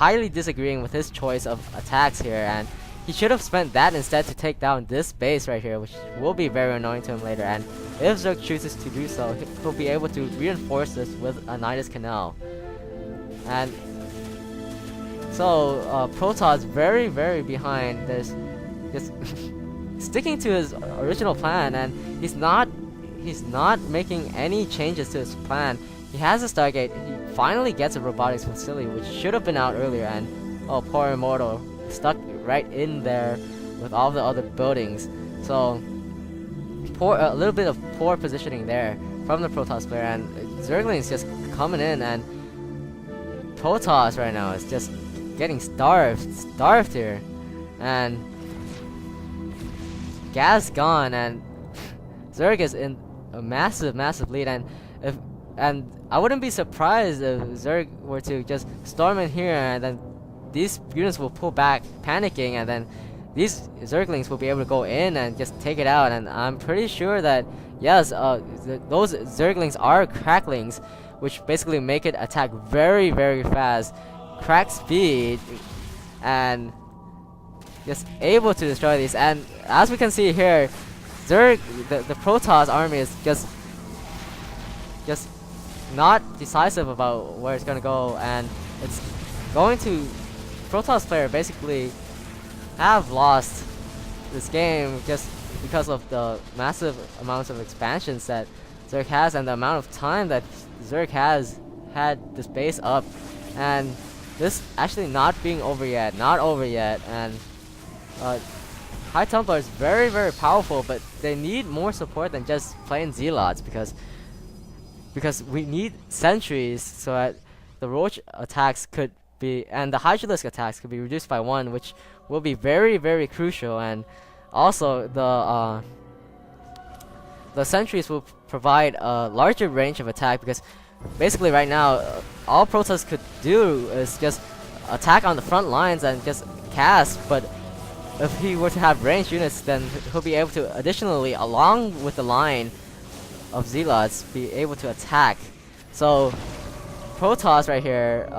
highly disagreeing with his choice of attacks here, and he should have spent that instead to take down this base right here, which will be very annoying to him later. And if Zerg chooses to do so, he'll be able to reinforce this with a Nidus Canal. And so Protoss very, very behind this, just sticking to his original plan, and he's not making any changes to his plan. He has a Stargate. He finally gets a robotics facility, which should have been out earlier, and oh, poor Immortal stuck right in there with all the other buildings. So a little bit of poor positioning there from the Protoss player, and Zergling's just coming in, and Protoss right now is just getting starved here, and gas gone, and Zerg is in a massive lead, and I wouldn't be surprised if Zerg were to just storm in here, and then these units will pull back, panicking, and then these Zerglings will be able to go in and just take it out. And I'm pretty sure that yes, those Zerglings are cracklings, which basically make it attack very, very fast, crack speed, and just able to destroy these. And as we can see here, the Protoss army is just not decisive about where it's gonna go, and it's going to Protoss player basically have lost this game just because of the massive amounts of expansions that Zerg has and the amount of time that Zerg has had this base up, and this actually not being over yet, and High Templar is very, very powerful, but they need more support than just plain Zealots, because we need sentries so that the Roach attacks could be, and the Hydralisk attacks could be reduced by 1, which will be very, very crucial. And also the sentries will provide a larger range of attack, because basically right now all Protoss could do is just attack on the front lines and just cast, but if he were to have ranged units, then he'll be able to additionally, along with the line of Zealots, be able to attack. So Protoss right here,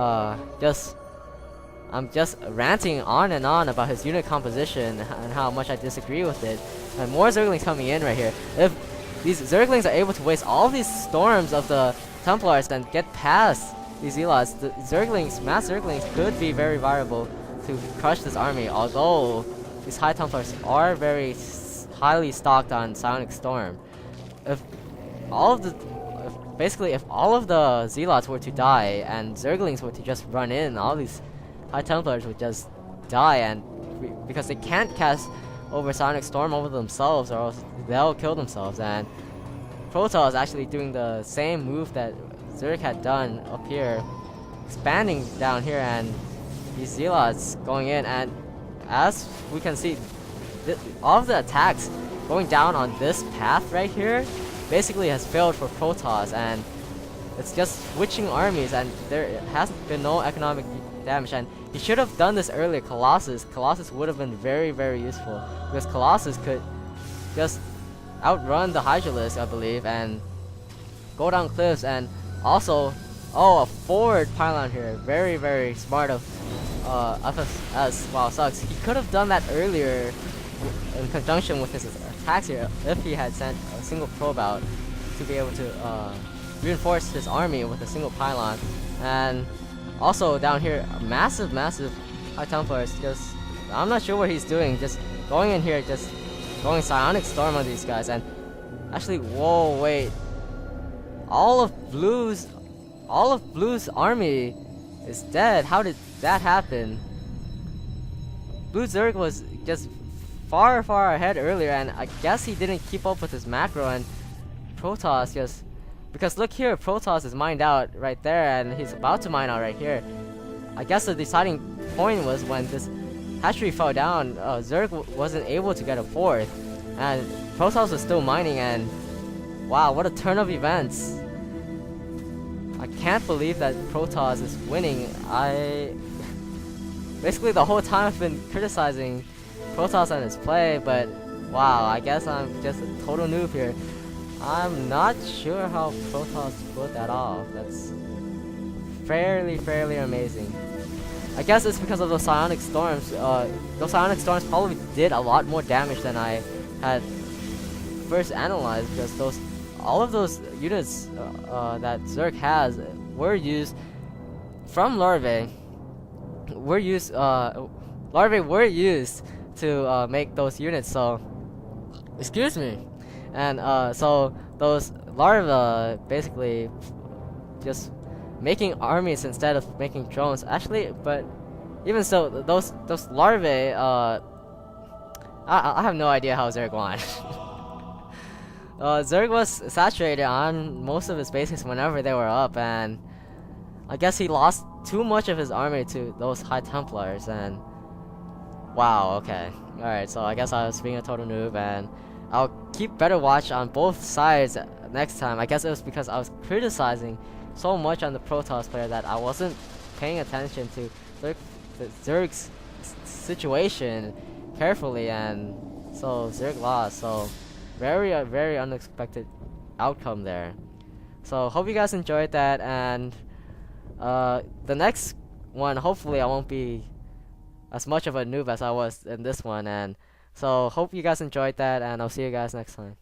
I'm just ranting on and on about his unit composition and how much I disagree with it. And more Zerglings coming in right here. If these Zerglings are able to waste all these storms of the Templars and get past these Zealots, the Zerglings, mass Zerglings, could be very viable to crush this army, although these High Templars are very highly stocked on Psionic Storm. If all of the Zealots were to die and Zerglings were to just run in, all these High Templars would just die, and because they can't cast over Psionic Storm over themselves, or else they'll kill themselves. And Protoss is actually doing the same move that Zerg had done up here, expanding down here, and these Zealots going in, and as we can see, all of the attacks going down on this path right here basically has failed for Protoss, and it's just switching armies, and there has been no economic damage. And he should have done this earlier. Colossus would have been very, very useful, because Colossus could just outrun the Hydralisk, I believe, and go down cliffs. And also, a forward pylon here, very, very smart of ffswowsucks. He could have done that earlier in conjunction with his attacks here, if he had sent a single probe out to be able to reinforce his army with a single pylon. And also down here, massive High Templar is just, I'm not sure what he's doing, just going in here, just going Psionic Storm on these guys. And actually, whoa, wait, all of Blue's army is dead. How did that happen? Blue Zerg was just far ahead earlier, and I guess he didn't keep up with his macro, and Protoss just, because look here, Protoss is mined out right there, and he's about to mine out right here. I guess the deciding point was when this hatchery fell down, Zerg wasn't able to get a fourth, and Protoss was still mining, and wow, what a turn of events. I can't believe that Protoss is winning. Basically the whole time I've been criticizing Protoss and his play, but wow, I guess I'm just a total noob here. I'm not sure how Protoss pulled that off. That's fairly amazing. I guess it's because of those psionic storms. Those psionic storms probably did a lot more damage than I had first analyzed, because all of those units that Zerg has were used from larvae. Larvae were used to make those units. So, excuse me, and so those larvae basically just making armies instead of making drones. Actually, but even so, those larvae, I have no idea how Zerg won. Zerg was saturated on most of his bases whenever they were up, and I guess he lost too much of his army to those High Templars. And wow, okay, all right. So I guess I was being a total noob, and I'll keep better watch on both sides next time. I guess it was because I was criticizing so much on the Protoss player that I wasn't paying attention to Zerg's situation carefully, and so Zerg lost. So very unexpected outcome there. So hope you guys enjoyed that, and the next one, hopefully I won't be as much of a noob as I was in this one, and so hope you guys enjoyed that, and I'll see you guys next time.